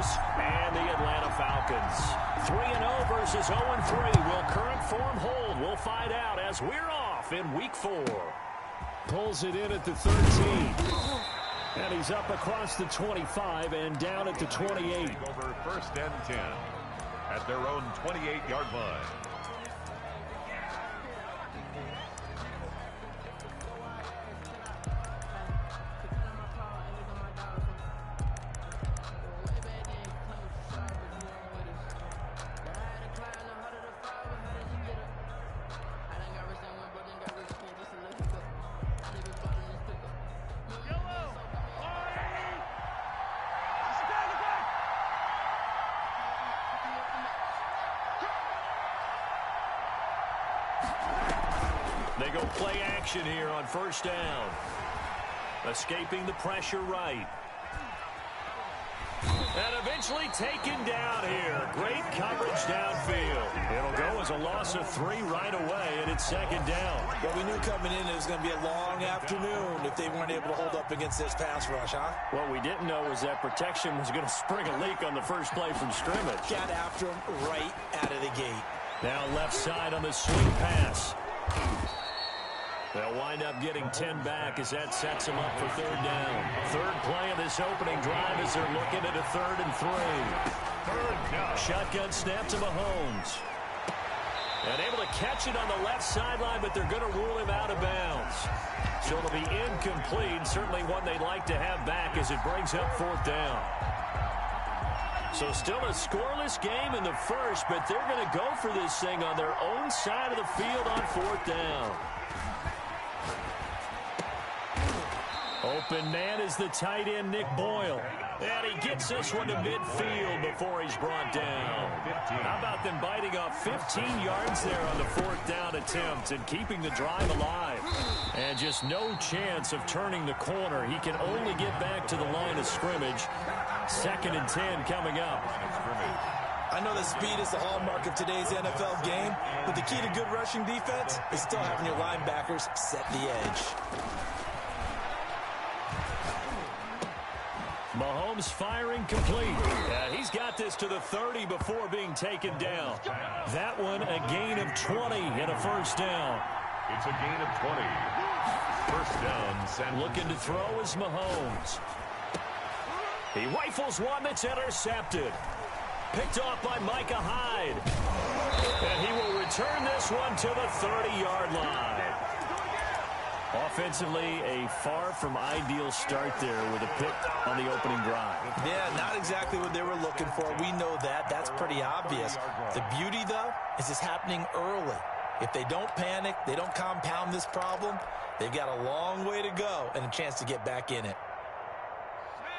Bears and the Atlanta Falcons. 3-0 versus 0-3. Will current form hold? We'll find out as we're off in Week 4. Pulls it in at the 13. And he's up across the 25 and down at the 28. Over 1st and 10 at their own 28-yard line. They go play action here on 1st down. Escaping the pressure right. And eventually taken down here. Great coverage downfield. It'll go as a loss of 3 right away, and it's 2nd down. Well, we knew coming in it was going to be a long afternoon if they weren't able to hold up against this pass rush, huh? What we didn't know was that protection was going to spring a leak on the first play from scrimmage. Got after him right out of the gate. Now left side on the swing pass. They'll wind up getting 10 back as that sets them up for 3rd down. 3rd play of this opening drive as they're looking at a 3rd and 3. 3rd down. Shotgun snap to Mahomes. And able to catch it on the left sideline, but they're going to rule him out of bounds. So it'll be incomplete. Certainly one they'd like to have back as it brings up 4th down. So still a scoreless game in the first, but they're going to go for this thing on their own side of the field on 4th down. Open man is the tight end, Nick Boyle. And he gets this one to midfield before he's brought down. How about them biting off 15 yards there on the 4th down attempt and keeping the drive alive? And just no chance of turning the corner. He can only get back to the line of scrimmage. 2nd and 10 coming up. I know that speed is the hallmark of today's NFL game, but the key to good rushing defense is still having your linebackers set the edge. Mahomes firing complete. He's got this to the 30 before being taken down. That one a gain of 20 and a 1st down. It's a gain of 20. 1st down. San Looking to throw is Mahomes. He rifles one that's intercepted. Picked off by Micah Hyde. And he will return this one to the 30-yard line. Offensively, a far from ideal start there with a pick on the opening drive. Yeah, not exactly what they were looking for. We know that. That's pretty obvious. The beauty, though, is it's happening early. If they don't panic, they don't compound this problem, they've got a long way to go and a chance to get back in it.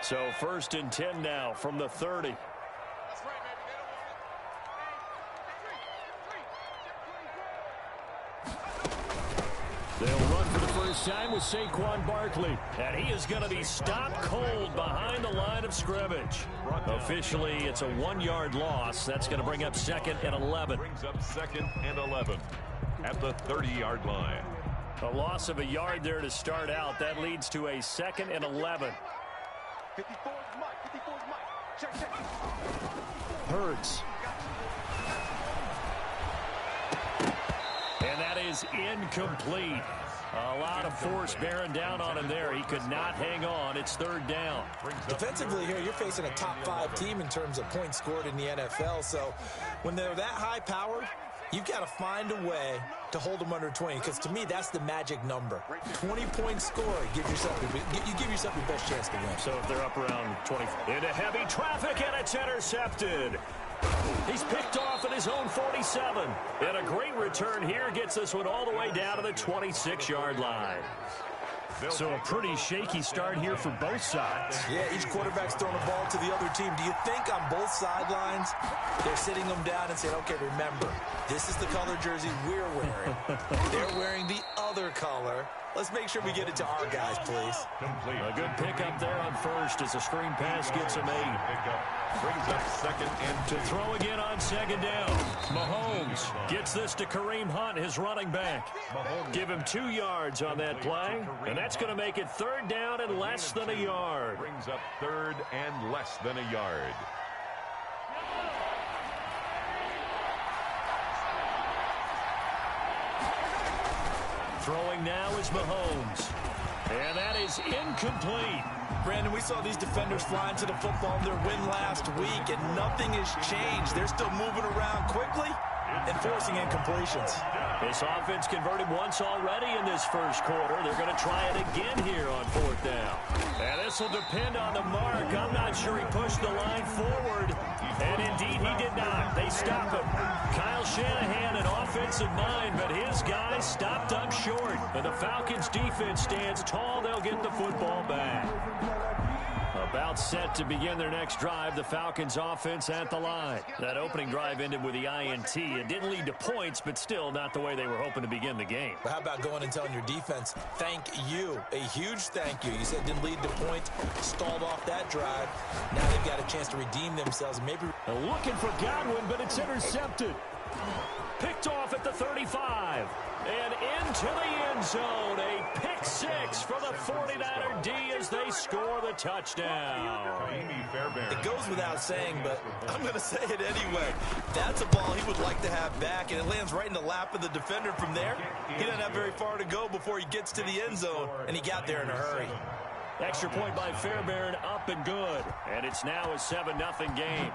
So 1st and 10 now from the 30. They'll run for the first time with Saquon Barkley. And he is going to be stopped cold behind the line of scrimmage. Officially, it's a 1-yard loss. That's going to bring up 2nd and 11. Brings up 2nd and 11 at the 30-yard line. A loss of a yard there to start out. That leads to a 2nd and 11. 54 is Mike. 54 is Mike. Check. Hurts. And that is incomplete. A lot of force bearing down on him there. He could not hang on. It's 3rd down. Defensively here, you're facing a top 5 team in terms of points scored in the NFL. So when they're that high-powered, you've got to find a way to hold them under 20, because to me, that's the magic number. 20-point score, you give yourself your best chance to win. So if they're up around 20. Into heavy traffic, and it's intercepted. He's picked off at his own 47. And a great return here gets this one all the way down to the 26-yard line. So a pretty shaky start here for both sides. Yeah, each quarterback's throwing a ball to the other team. Do you think on both sidelines they're sitting them down and saying, okay, remember, this is the color jersey we're wearing. They're wearing the other color. Let's make sure we get it to our guys, please. Complete. A good pickup there on first as a screen pass gets him 8. Brings up 2nd and To throw again on 2nd down. Mahomes gets this to Kareem Hunt, his running back. Give him 2 yards on that play, and that's going to make it 3rd down and less than a yard. Brings up 3rd and less than a yard. Throwing now is Mahomes. And that is incomplete. Brandon, we saw these defenders fly into the football in their win last week, and nothing has changed. They're still moving around quickly and forcing incompletions. This offense converted once already in this first quarter. They're going to try it again here on fourth down. And this will depend on the mark. I'm not sure he pushed the line forward. And indeed, he did not. They stop him. Kyle Shanahan, an offensive mind, but his guys stopped up short. And the Falcons' defense stands tall. They'll get the football back. About set to begin their next drive, the Falcons offense at the line. That opening drive ended with the INT. It didn't lead to points, but still not the way they were hoping to begin the game. But how about going and telling your defense, thank you, a huge thank you. You said it didn't lead to points, stalled off that drive. Now they've got a chance to redeem themselves. Maybe looking for Godwin, but it's intercepted. Picked off at the 35. And into the end zone. A pick six for the 49er D as they score the touchdown. It goes without saying, but I'm going to say it anyway. That's a ball he would like to have back, and it lands right in the lap of the defender from there. He doesn't have very far to go before he gets to the end zone, and he got there in a hurry. Extra point by Fairbairn, up and good. And it's now a 7-0 game.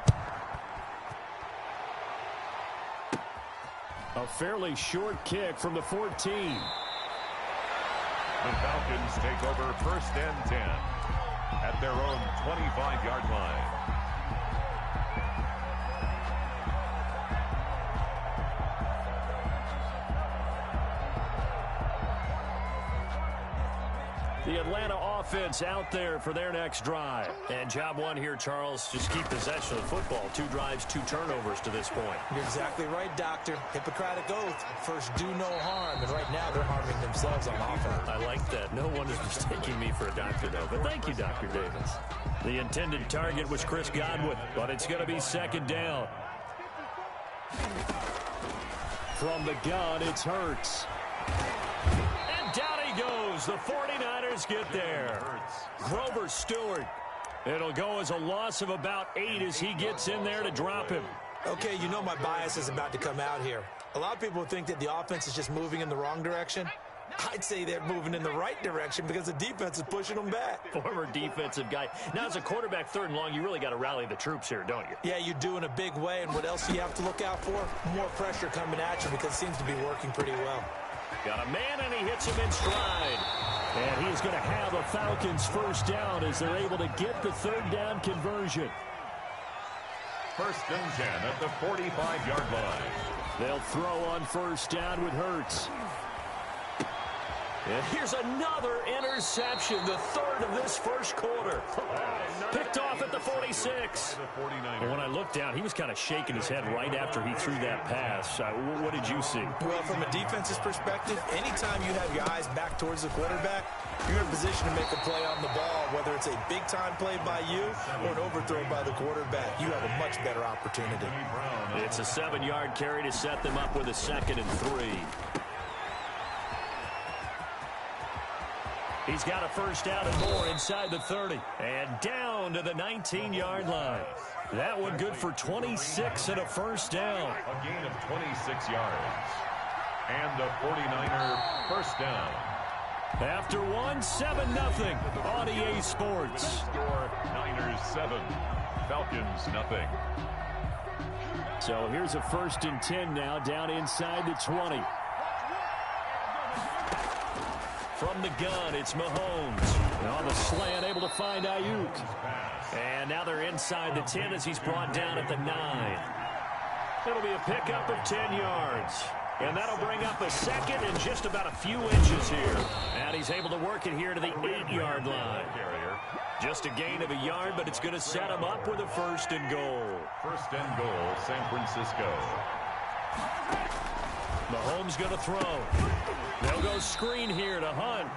A fairly short kick from the 14. The Falcons take over 1st and 10 at their own 25-yard line. The Atlanta offense out there for their next drive. And job one here, Charles, just keep possession of the football. 2 drives, 2 turnovers to this point. You're exactly right, Doctor. Hippocratic oath. First, do no harm. And right now, they're harming themselves on offense. I like that. No one is mistaking me for a doctor, though. But thank you, Dr. Davis. The intended target was Chris Godwin, but it's going to be 2nd down. From the gun, it's Hurts. And down he goes. The 49ers get there. Grover Stewart. It'll go as a loss of about 8 as he gets in there to drop him. Okay, you know my bias is about to come out here. A lot of people think that the offense is just moving in the wrong direction. I'd say they're moving in the right direction because the defense is pushing them back. Former defensive guy. Now, as a quarterback 3rd and long, you really got to rally the troops here, don't you? Yeah, you do in a big way. And what else do you have to look out for? More pressure coming at you because it seems to be working pretty well. Got a man, and he hits him in stride. And he's going to have a Falcons 1st down as they're able to get the 3rd down conversion. 1st and 10 at the 45-yard line. They'll throw on 1st down with Hurts. And here's another interception, the 3rd of this first quarter. Picked off at the 46. And when I looked down, he was kind of shaking his head right after he threw that pass. What did you see? Well, from a defense's perspective, anytime you have your eyes back towards the quarterback, you're in position to make a play on the ball, whether it's a big-time play by you or an overthrow by the quarterback. You have a much better opportunity. It's a 7-yard carry to set them up with a 2nd and 3. He's got a 1st down and more inside the 30. And down to the 19-yard line. That one good for 26 and a 1st down. A gain of 26 yards. And the 49er 1st down. After 7-0 on EA Sports. Score Niners 7, Falcons nothing. So here's a 1st and 10 now down inside the 20. From the gun, it's Mahomes. And on the slant, able to find Ayuk. And now they're inside the 10 as he's brought down at the 9. It'll be a pickup of 10 yards. And that'll bring up a 2nd and just about a few inches here. And he's able to work it here to the 8-yard line. Just a gain of a yard, but it's going to set him up with a 1st and goal. 1st and goal, San Francisco. Mahomes going to throw. They'll go screen here to Hunt.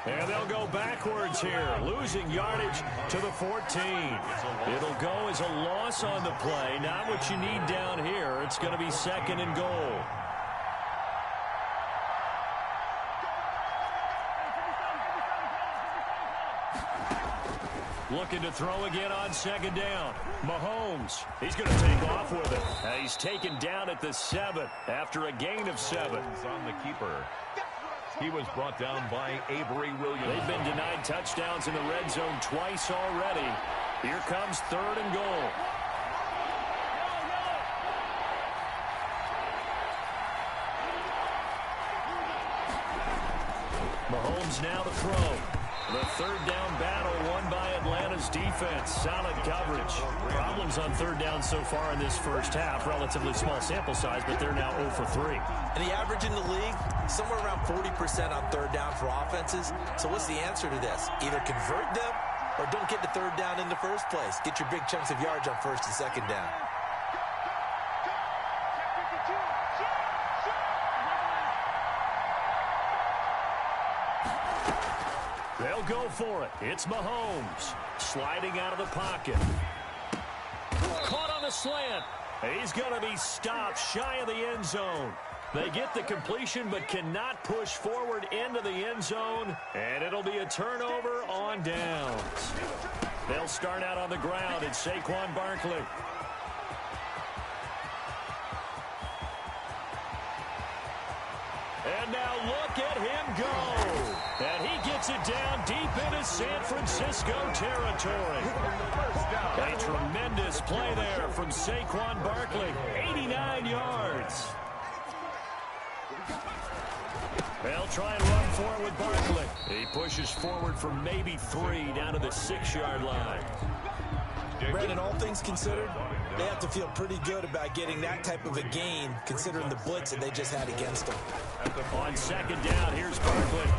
And they'll go backwards here, losing yardage to the 14. It'll go as a loss on the play. Not what you need down here. It's going to be 2nd and goal. Looking to throw again on second down. Mahomes, he's going to take off with it. He's taken down at the 7 after a gain of 7. On the keeper. He was brought down by Avery Williams. They've been denied touchdowns in the red zone twice already. Here comes 3rd and goal. Mahomes now to throw. The 3rd down battle won by Atlanta's defense. Solid coverage. Problems on 3rd down so far in this first half. Relatively small sample size, but they're now 0 for 3. And the average in the league, somewhere around 40% on 3rd down for offenses. So what's the answer to this? Either convert them or don't get the 3rd down in the first place. Get your big chunks of yards on 1st and 2nd down. They'll go for it. It's Mahomes sliding out of the pocket. Caught on the slant. He's going to be stopped shy of the end zone. They get the completion but cannot push forward into the end zone, and it'll be a turnover on downs. They'll start out on the ground. It's Saquon Barkley. And now look at him go. And he gets it down deep into San Francisco territory. A tremendous play there from Saquon Barkley. 89 yards. They'll try and run for it with Barkley. He pushes forward for maybe 3 down to the 6-yard line. Brandon, all things considered, they have to feel pretty good about getting that type of a gain, considering the blitz that they just had against them. On 2nd down, here's Barkley.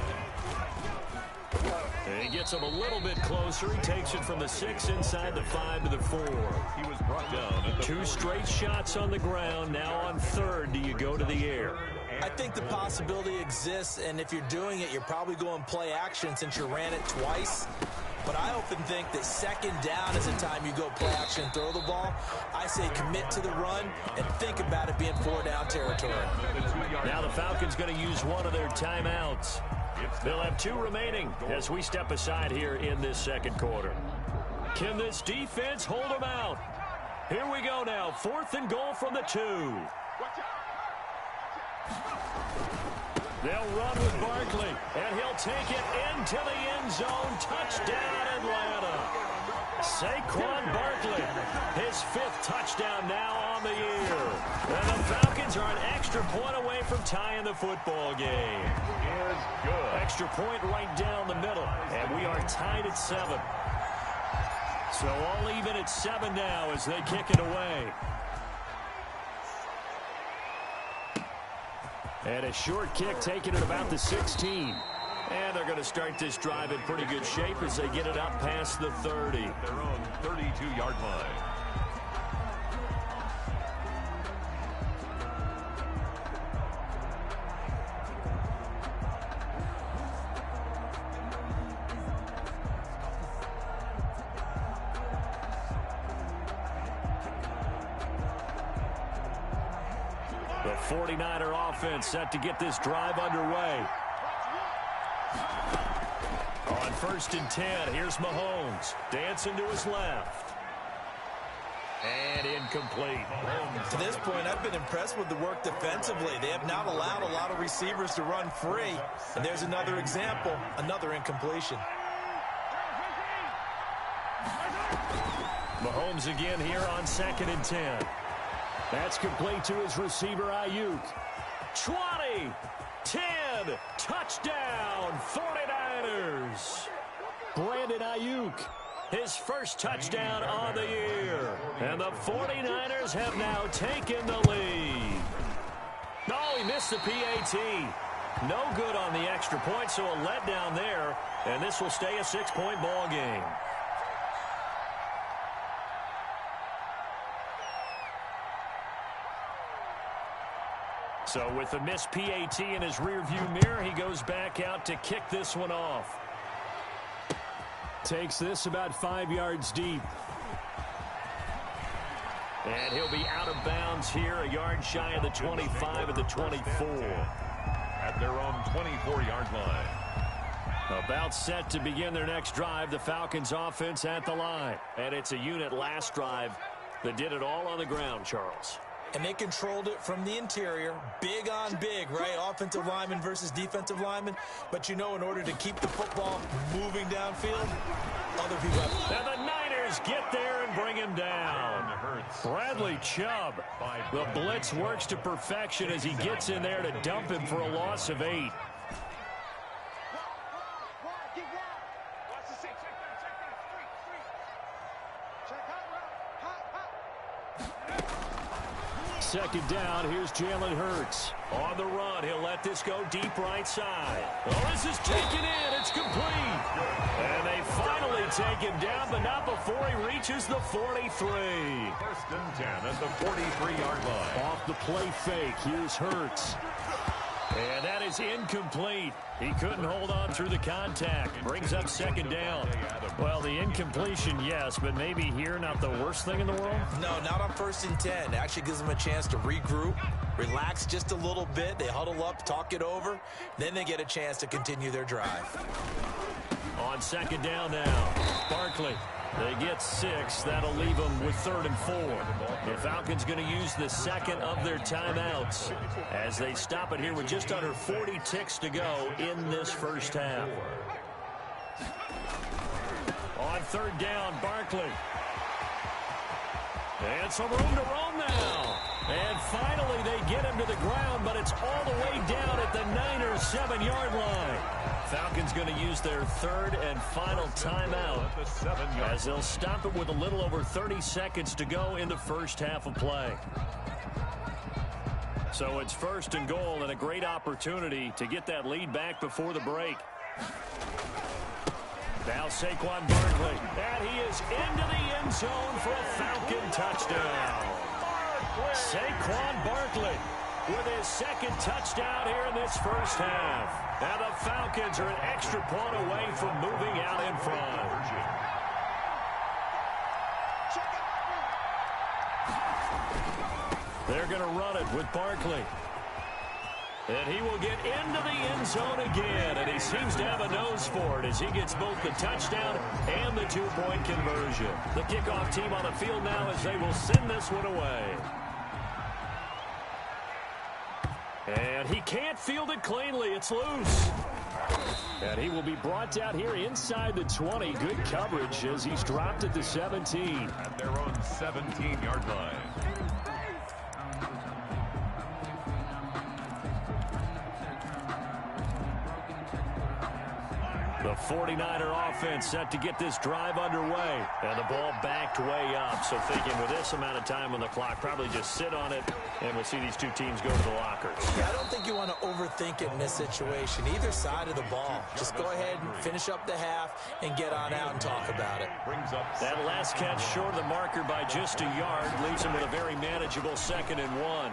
He gets him a little bit closer. He takes it from the 6 inside the 5 to the 4. He was brought down at the 2 straight shots on the ground. Now on 3rd, do you go to the air? I think the possibility exists, and if you're doing it, you're probably going play action since you ran it twice. But I often think that 2nd down is the time you go play action and throw the ball. I say commit to the run and think about it being 4-down territory. Now the Falcons going to use one of their timeouts. They'll have 2 remaining as we step aside here in this 2nd quarter. Can this defense hold them out? Here we go now. 4th and goal from the 2. They'll run with Barkley, and he'll take it into the end zone. Touchdown, Atlanta. Saquon Barkley, his 5th touchdown now on the year. And the Falcons are an extra point away from tying the football game. is good. Extra point right down the middle, and we are tied at 7. So all even at 7 now as they kick it away. And a short kick taken at about the 16. And they're going to start this drive in pretty good shape as they get it up past the 30. Their own 32-yard line. The 49er offense set to get this drive underway. On 1st and 10, here's Mahomes. Dancing to his left. And incomplete. To this point, I've been impressed with the work defensively. They have not allowed a lot of receivers to run free. And there's another example, another incompletion. Mahomes again here on 2nd and 10. That's complete to his receiver, Ayuk. 20, 10, touchdown, 49ers. Brandon Ayuk, his first touchdown on the year. And the 49ers have now taken the lead. Oh, he missed the PAT. No good on the extra point, so a letdown there. And this will stay a 6-point ball game. So with the missed PAT in his rearview mirror, he goes back out to kick this one off. Takes this about 5 yards deep. And he'll be out of bounds here, a yard shy of the 25 at the 24. At their own 24-yard line. About set to begin their next drive, the Falcons offense at the line. And it's a unit last drive that did it all on the ground, Charles. And they controlled it from the interior, big on big, right? Offensive lineman versus defensive lineman. But, in order to keep the football moving downfield, other people have... And the Niners get there and bring him down. Bradley Chubb. The blitz works to perfection as he gets in there to dump him for a loss of 8. Second down, here's Jalen Hurts. On the run, he'll let this go deep right side. Oh, this is taken in. It's complete. And they finally take him down, but not before he reaches the 43. First and 10 at the 43-yard line. Off the play fake, here's Hurts. And that is incomplete. He couldn't hold on through the contact. Brings up second down. Well, the incompletion, yes, but maybe here not the worst thing in the world? No, not on 1st and 10. It actually gives them a chance to regroup, relax just a little bit. They huddle up, talk it over. Then they get a chance to continue their drive. On second down now, Barkley. They get 6. That'll leave them with 3rd and 4. The Falcons going to use the second of their timeouts as they stop it here with just under 40 ticks to go in this first half. On third down, Barkley. And some room to roam now. And finally they get him to the ground, but it's all the way down at the Niners' 7-yard line. Falcons going to use their 3rd and final timeout as they'll stop it with a little over 30 seconds to go in the first half of play. So it's 1st and goal and a great opportunity to get that lead back before the break. Now Saquon Barkley, and he is into the end zone for a Falcon touchdown. Saquon Barkley with his 2nd touchdown here in this first half. And the Falcons are an extra point away from moving out in front. They're going to run it with Barkley. And he will get into the end zone again. And he seems to have a nose for it as he gets both the touchdown and the 2-point conversion. The kickoff team on the field now as they will send this one away. And he can't field it cleanly. It's loose. And he will be brought down here inside the 20. Good coverage as he's dropped at the 17. At their own 17-yard line. The 49er offense set to get this drive underway. And the ball backed way up. So thinking with this amount of time on the clock, probably just sit on it, and we'll see these two teams go to the lockers. Yeah, I don't think you want to overthink it in this situation. Either side of the ball. Just go ahead and finish up the half and get on out and talk about it. That last catch short of the marker by just a yard leaves him with a very manageable 2nd and 1.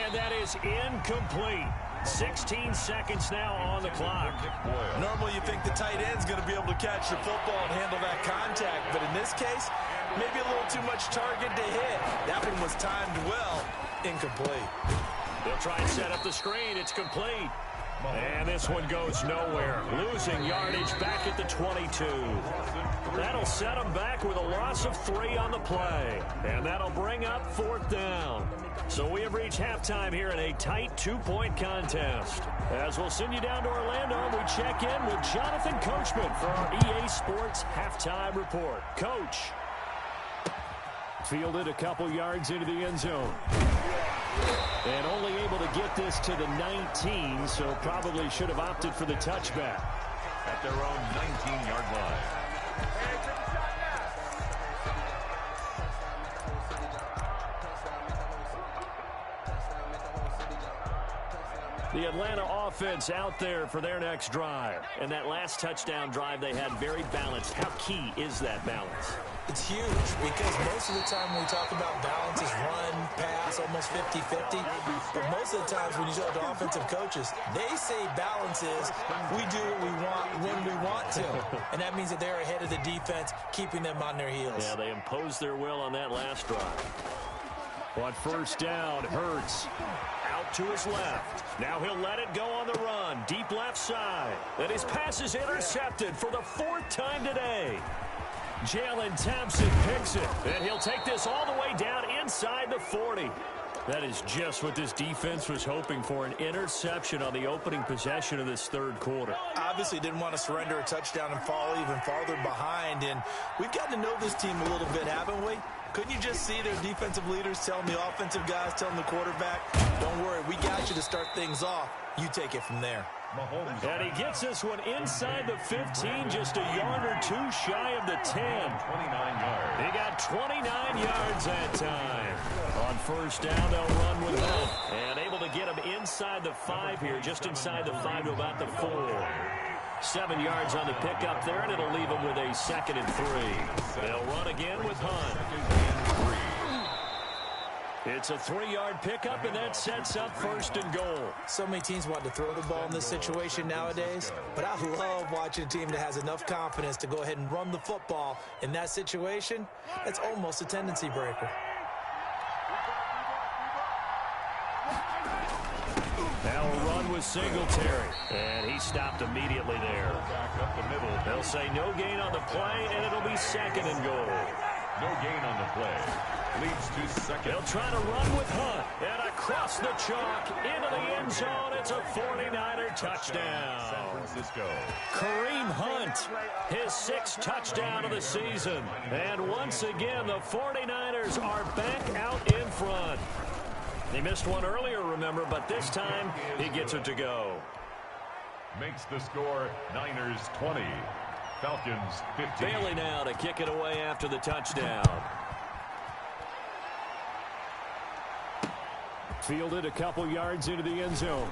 And that is incomplete. 16 seconds now on the clock. Normally you think the tight end's going to be able to catch the football and handle that contact, but in this case, maybe a little too much target to hit. That one was timed well. Incomplete. They'll try and set up the screen. It's complete. And this one goes nowhere. Losing yardage back at the 22. That'll set them back with a loss of 3 on the play. And that'll bring up 4th down. So we have reached halftime here in a tight 2-point contest. As we'll send you down to Orlando, we check in with Jonathan Coachman for our EA Sports Halftime Report. Coach. Fielded a couple yards into the end zone. And only able to get this to the 19, so probably should have opted for the touchback. At their own 19-yard line. The Atlanta offense out there for their next drive. And that last touchdown drive they had very balanced. How key is that balance? It's huge because most of the time when we talk about balance is run, pass, almost 50-50. But most of the times when you talk to offensive coaches, they say balance is we do what we want when we want to. And that means that they're ahead of the defense, keeping them on their heels. Yeah, they imposed their will on that last drive. On first down, Hurts. Out to his left. Now he'll let it go on the run. Deep left side. And his pass is intercepted for the 4th time today. Jalen Thompson picks it. And he'll take this all the way down inside the 40. That is just what this defense was hoping for, an interception on the opening possession of this 3rd quarter. Obviously didn't want to surrender a touchdown and fall even farther behind, and we've gotten to know this team a little bit, haven't we? Couldn't you just see their defensive leaders telling the offensive guys, telling the quarterback, don't worry, we got you to start things off. You take it from there. And he gets this one inside the 15, just a yard or two shy of the 10. 29 yards. He got 29 yards that time. On 1st down, they'll run with Hunt. And able to get him inside the 5 here, just inside the 5 to about the 4. 7 yards on the pickup there, and it'll leave him with a 2nd and 3. They'll run again with Hunt. It's a 3-yard pickup, and that sets up 1st and goal. So many teams want to throw the ball in this situation nowadays, but I love watching a team that has enough confidence to go ahead and run the football. In that situation, that's almost a tendency breaker. Now a run with Singletary, and he stopped immediately there. Back up the middle. They'll say no gain on the play, and it'll be 2nd and goal. No gain on the play. Leads to 2nd. They'll try to run with Hunt, and across the chalk into the end zone. It's a 49er touchdown. San Francisco. Kareem Hunt, his 6th touchdown of the season. And once again, the 49ers are back out in front. He missed one earlier, remember, but this time he gets it to go. Makes the score Niners 20. Falcons 15. Bailey now to kick it away after the touchdown. Fielded a couple yards into the end zone.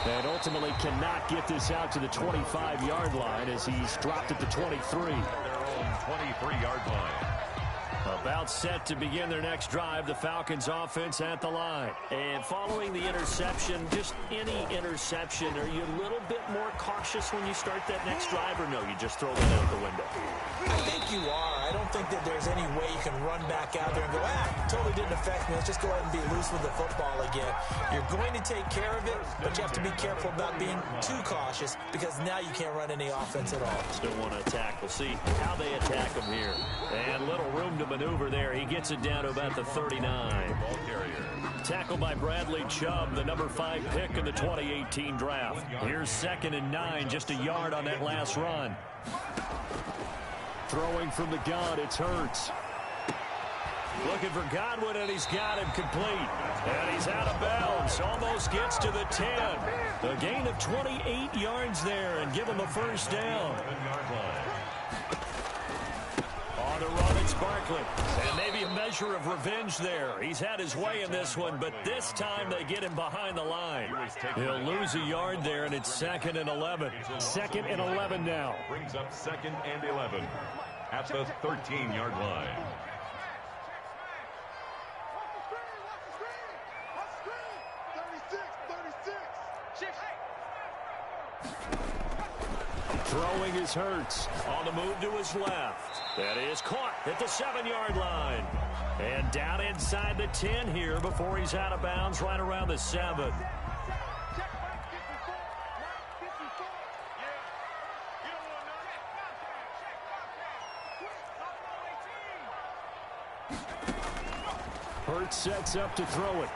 And ultimately cannot get this out to the 25-yard line as he's dropped at the 23. Their own 23-yard line. About set to begin their next drive, the Falcons offense at the line. And following the interception, just any interception, are you a little bit more cautious when you start that next drive, or no, you just throw that out the window? I think you are. I don't think that there's any way you can run back out there and go, totally didn't affect me. Let's just go ahead and be loose with the football again. You're going to take care of it, but you have to be careful about being too cautious because now you can't run any offense at all. Still want to attack. We'll see how they attack him here. And little room to maneuver there. He gets it down to about the 39. Ball carrier. Tackled by Bradley Chubb, the number 5 pick in the 2018 draft. Here's 2nd and 9, just a yard on that last run. Throwing from the gun, it's Hurts. Looking for Godwin, and he's got him complete. And he's out of bounds. Almost gets to the 10. A gain of 28 yards there, and give him a 1st down. 7-yard line. On the run, it's Barkley. And maybe a measure of revenge there. He's had his way in this one, but this time they get him behind the line. He'll lose a yard there, and it's 2nd and 11. 2nd and 11 now. Brings up 2nd and 11 at the 13-yard line. Throwing is Hurts. On the move to his left. That is caught at the 7-yard line. And down inside the 10 here before he's out of bounds right around the 7. Hurts sets up to throw it.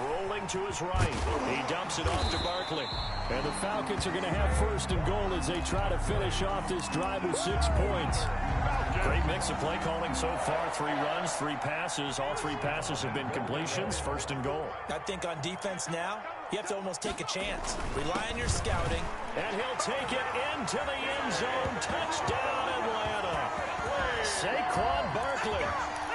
Rolling to his right. He dumps it off to Barkley. And the Falcons are going to have 1st and goal as they try to finish off this drive with 6 points. Great mix of play calling so far. 3 runs, 3 passes. All 3 passes have been completions. 1st and goal. I think on defense now, you have to almost take a chance. Rely on your scouting. And he'll take it into the end zone. Touchdown, Atlanta. Saquon Barkley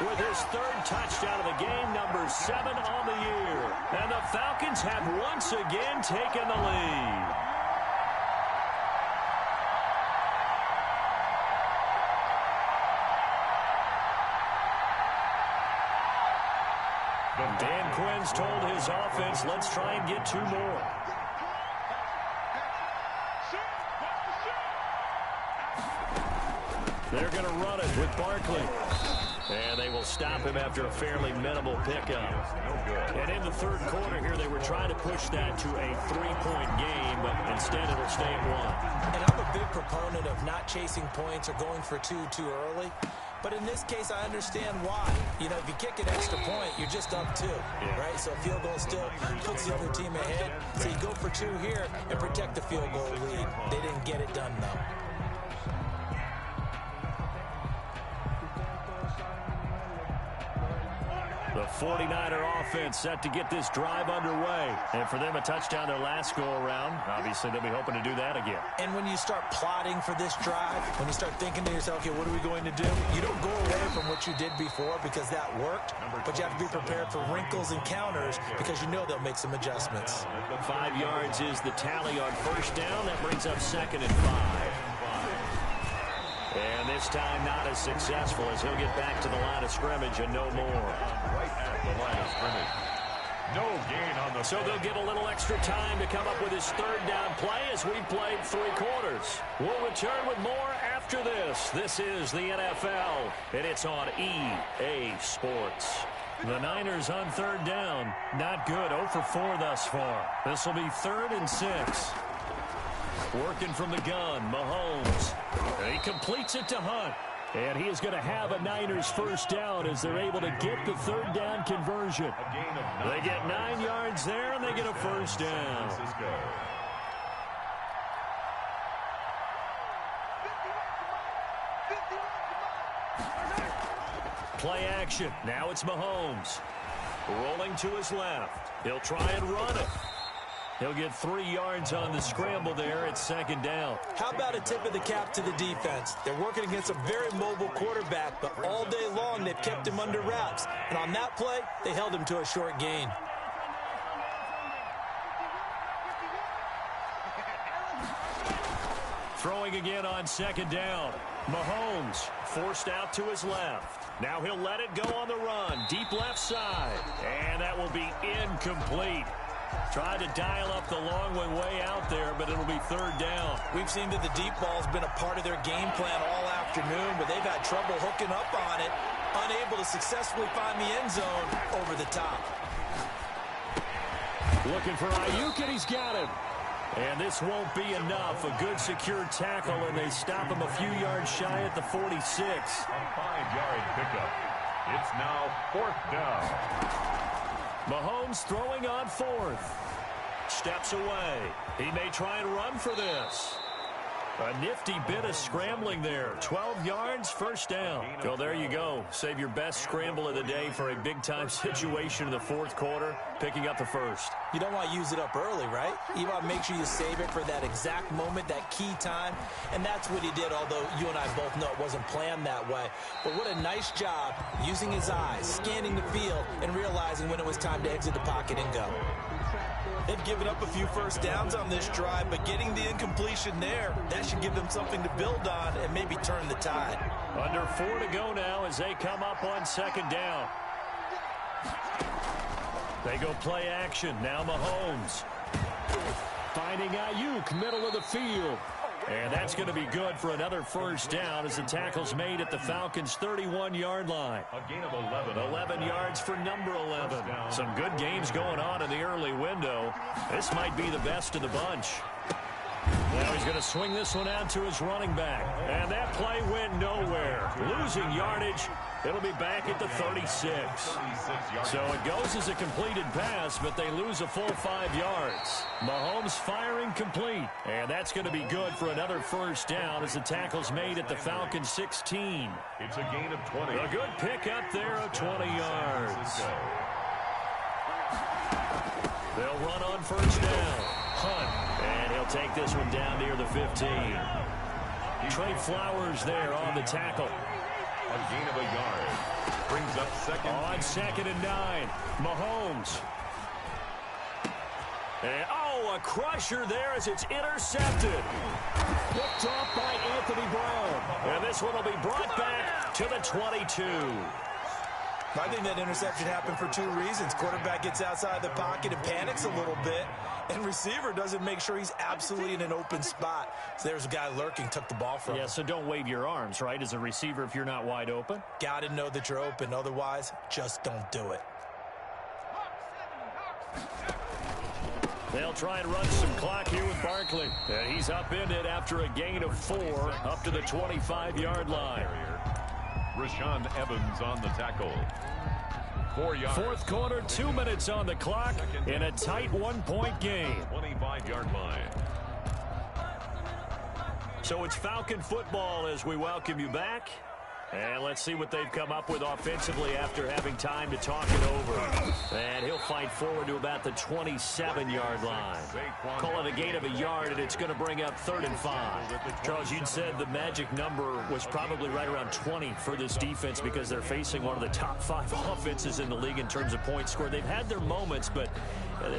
with his 3rd touchdown of the game, number 7 on the year. And the Falcons have once again taken the lead. Dan Quinn's told his offense, let's try and get 2 more. They're going to run it with Barkley. And they will stop him after a fairly minimal pickup. No good. And in the third quarter here, they were trying to push that to a 3-point game, but instead it'll stay at 1. And I'm a big proponent of not chasing points or going for two too early. But in this case, I understand why. You know, if you kick an extra point, you're just up 2, right? So a field goal still puts the other team ahead. So you go for 2 here and protect the field goal lead. They didn't get it done, though. The 49er offense set to get this drive underway. And for them, a touchdown their last go-around. Obviously, they'll be hoping to do that again. And when you start plotting for this drive, when you start thinking to yourself, okay, what are we going to do? You don't go away from what you did before because that worked, but you have to be prepared for wrinkles and counters because you know they'll make some adjustments. 5 yards is the tally on first down. That brings up 2nd and 5. And this time not as successful as he'll get back to the line of scrimmage and no more. Right at the line of scrimmage. No gain on the... So they'll get a little extra time to come up with his 3rd down play as we've played 3 quarters. We'll return with more after this. This is the NFL, and it's on EA Sports. The Niners on 3rd down. Not good. 0 for 4 thus far. This will be 3rd and 6. Working from the gun, Mahomes. And he completes it to Hunt. And he is going to have a Niners first down as they're able to get the 3rd down conversion. They get 9 yards there, and they get a first down. Play action. Now it's Mahomes. Rolling to his left. He'll try and run it. He'll get 3 yards on the scramble there. It's 2nd down. How about a tip of the cap to the defense? They're working against a very mobile quarterback, but all day long they've kept him under wraps. And on that play, they held him to a short gain. Throwing again on 2nd down. Mahomes forced out to his left. Now he'll let it go on the run. Deep left side. And that will be incomplete. Tried to dial up the long one way out there, but it'll be 3rd down. We've seen that the deep ball's been a part of their game plan all afternoon, but they've had trouble hooking up on it, unable to successfully find the end zone over the top. Looking for Ayuk, and he's got him. And this won't be enough. A good secure tackle, and they stop him a few yards shy at the 46. A 5-yard pickup. It's now 4th down. Mahomes throwing on 4th. Steps away. He may try and run for this. A nifty bit of scrambling there. 12 yards, first down. Well, there you go. Save your best scramble of the day for a big-time situation in the 4th quarter, picking up the first. You don't want to use it up early, right? You want to make sure you save it for that exact moment, that key time. And that's what he did, although you and I both know it wasn't planned that way. But what a nice job using his eyes, scanning the field, and realizing when it was time to exit the pocket and go. They've given up a few first downs on this drive, but getting the incompletion there, that should give them something to build on and maybe turn the tide. Under 4 to go now as they come up on 2nd down. They go play action. Now Mahomes. Finding Ayuk, middle of the field. And that's going to be good for another first down as the tackle's made at the Falcons' 31-yard line. A gain of 11. 11 yards for number 11. Some good games going on in the early window. This might be the best of the bunch. Now he's going to swing this one out to his running back. And that play went nowhere. Losing yardage. It'll be back at the 36. So it goes as a completed pass, but they lose a full 5 yards. Mahomes firing complete. And that's going to be good for another first down as the tackle's made at the Falcons' 16. It's a gain of 20. A good pickup there of 20 yards. They'll run on first down. Hunt. And he'll take this one down near the 15. Trey Flowers there on the tackle. A gain of a yard. Brings up 2nd. On 2nd and 9. Mahomes. And, a crusher there as it's intercepted. Picked off by Anthony Brown. And this one will be brought back to the 22. I think that interception happened for 2 reasons. Quarterback gets outside the pocket and panics a little bit. and receiver doesn't make sure he's absolutely in an open spot. So there's a guy lurking, took the ball from him. Yeah, so don't wave your arms, right, as a receiver if you're not wide open. Got to know that you're open. Otherwise, just don't do it. They'll try and run some clock here with Barkley. And he's up in it after a gain of 4 up to the 25-yard line. Rashaan Evans on the tackle. 4 yards. Fourth quarter, 2 minutes on the clock in a tight 1-point game. 25-yard line. So it's Falcon football as we welcome you back. And let's see what they've come up with offensively after having time to talk it over. And he'll fight forward to about the 27-yard line. Call it a gain of a yard, and it's going to bring up 3rd and 5. Charles, you'd said the magic number was probably right around 20 for this defense because they're facing one of the top 5 offenses in the league in terms of points scored. They've had their moments, but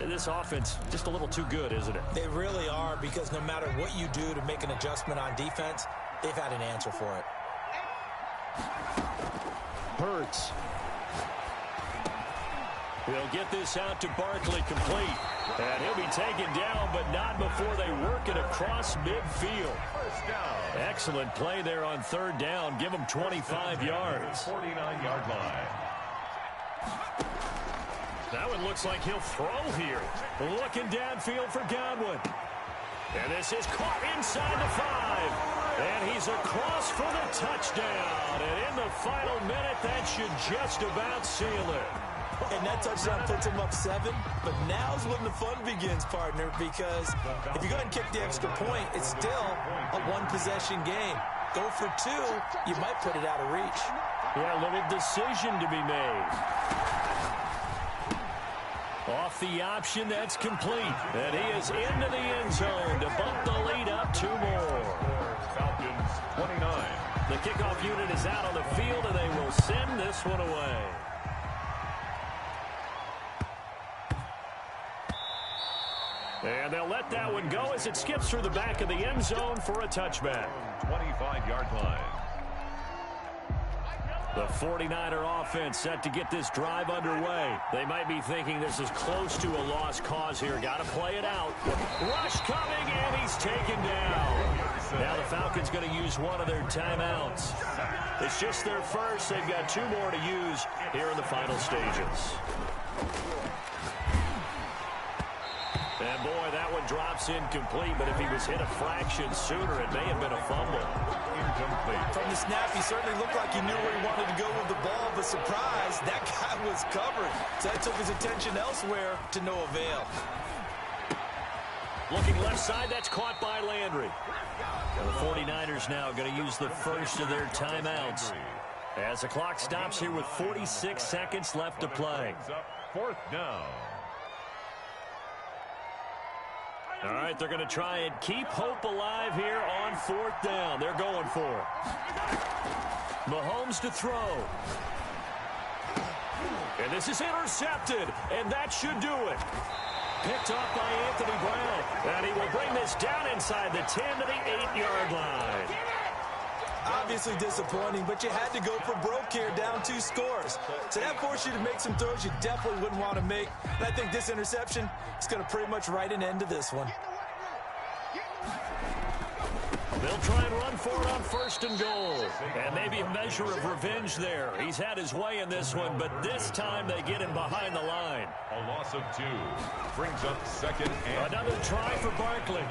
this offense just a little too good, isn't it? They really are, because no matter what you do to make an adjustment on defense, they've had an answer for it. Hurts. He'll get this out to Barkley complete. And he'll be taken down, but not before they work it across midfield. First down. Excellent play there on 3rd down. Give him 25 yards. 49-yard line. That one looks like he'll throw here. Looking downfield for Godwin. And this is caught inside the 5. And he's across for the touchdown. And in the final minute, that should just about seal it. And that touchdown puts him up 7. But now's when the fun begins, partner, because if you go ahead and kick the extra point, it's still a 1-possession game. Go for 2, you might put it out of reach. Yeah, a little decision to be made. Off the option, that's complete. And he is into the end zone to bump the lead up 2 more. Falcons 29. The kickoff unit is out on the field, and they will send this one away. And they'll let that one go as it skips through the back of the end zone for a touchback. 25-yard line. The 49er offense set to get this drive underway. They might be thinking this is close to a lost cause here. Got to play it out. Rush coming, and he's taken down. Now the Falcons going to use one of their timeouts. It's just their first. They've got 2 more to use here in the final stages. And boy, that one drops incomplete, but if he was hit a fraction sooner, it may have been a fumble. Incomplete. From the snap, he certainly looked like he knew where he wanted to go with the ball, but surprise, that guy was covered. So that took his attention elsewhere to no avail. Looking left side, that's caught by Landry. And the 49ers now going to use the first of their timeouts as the clock stops here with 46 seconds left to play. 4th down. All right, they're going to try and keep hope alive here on 4th down. They're going for it. Mahomes to throw. And this is intercepted, and that should do it. Picked off by Anthony Brown. And he will bring this down inside the 10 to the 8-yard line. Obviously disappointing, but you had to go for broke here, down 2 scores. So that forced you to make some throws you definitely wouldn't want to make. And I think this interception is going to pretty much write an end to this one. They'll try and run for it on 1st and goal. And maybe a measure of revenge there. He's had his way in this one, but this time they get him behind the line. A loss of 2 brings up 2nd and another try for Barkley.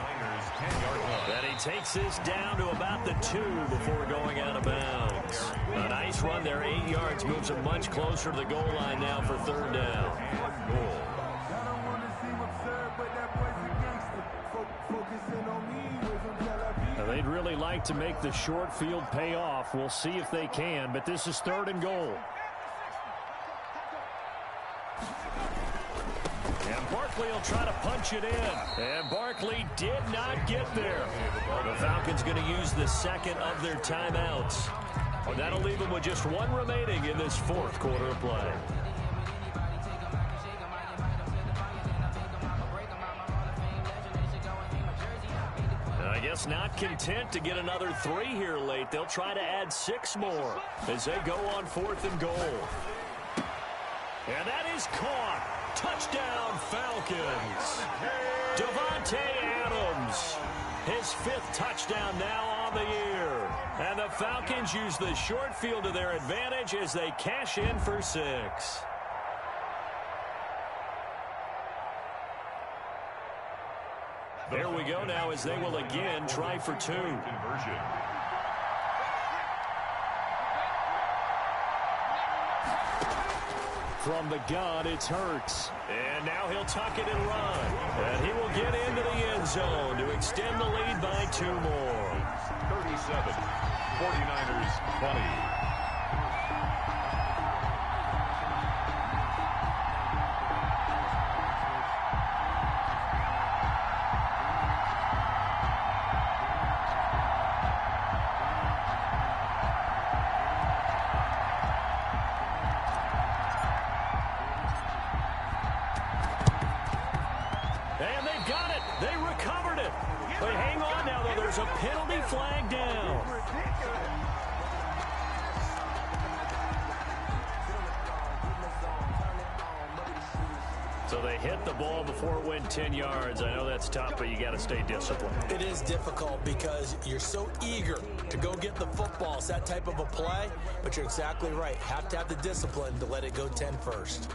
10-yard line. And he takes this down to about the 2 before going out of bounds. A nice run there, 8 yards, moves him much closer to the goal line now for 3rd down. And goal. Now, they'd really like to make the short field pay off. We'll see if they can, but this is 3rd and goal. And Barkley will try to punch it in. And Barkley did not get there. The Falcons going to use the 2nd of their timeouts. And that'll leave them with just 1 remaining in this 4th quarter of play. I guess not content to get another 3 here late. They'll try to add 6 more as they go on 4th and goal. And that is caught. Touchdown, Falcons. Davante Adams, his 5th touchdown now on the year. And the Falcons use the short field to their advantage as they cash in for 6. There we go now as they will again try for 2. Conversion. From the gun, it's Hurts. And now he'll tuck it and run. And he will get into the end zone to extend the lead by 2 more. 37, 49ers 20. And they've got it. They recovered it. But hang on now, though. There's a penalty flag down. So they hit the ball before it went 10 yards. I know that's tough, but you got to stay disciplined. It is difficult because you're so eager to go get the football. It's that type of a play, but you're exactly right. Have to have the discipline to let it go 10 first.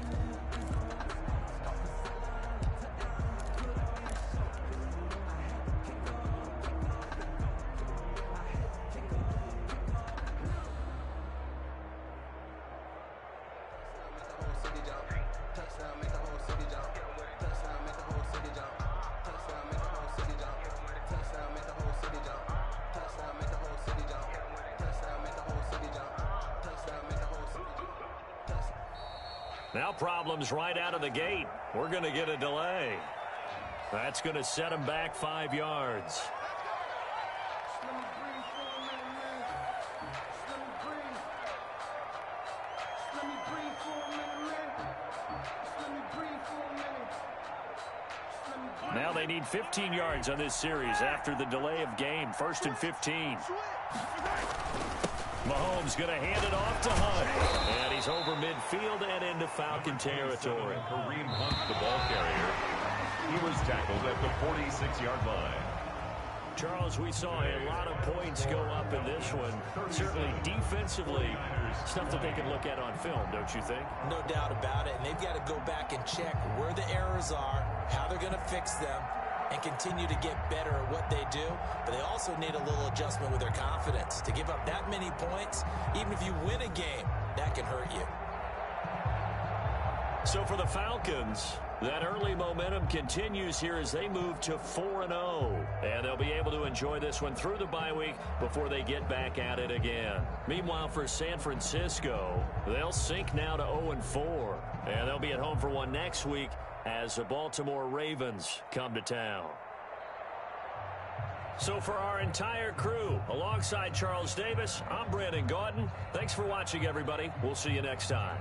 Now problems right out of the gate. We're going to get a delay. That's going to set him back 5 yards. Now they need 15 yards on this series after the delay of game. 1st and 15. Mahomes going to hand it off to Hunt. And he's over midfield and into Falcon territory. Kareem Hunt, the ball carrier. He was tackled at the 46-yard line. Charles, we saw a lot of points go up in this one. Certainly defensively, stuff that they can look at on film, don't you think? No doubt about it. And they've got to go back and check where the errors are, how they're going to fix them, and continue to get better at what they do. But they also need a little adjustment with their confidence. To give up that many points, even if you win a game, that can hurt you. So for the Falcons, that early momentum continues here as they move to 4-0. And they'll be able to enjoy this one through the bye week before they get back at it again. Meanwhile, for San Francisco, they'll sink now to 0-4. And they'll be at home for one next week as the Baltimore Ravens come to town. So for our entire crew, alongside Charles Davis, I'm Brandon Gauton. Thanks for watching, everybody. We'll see you next time.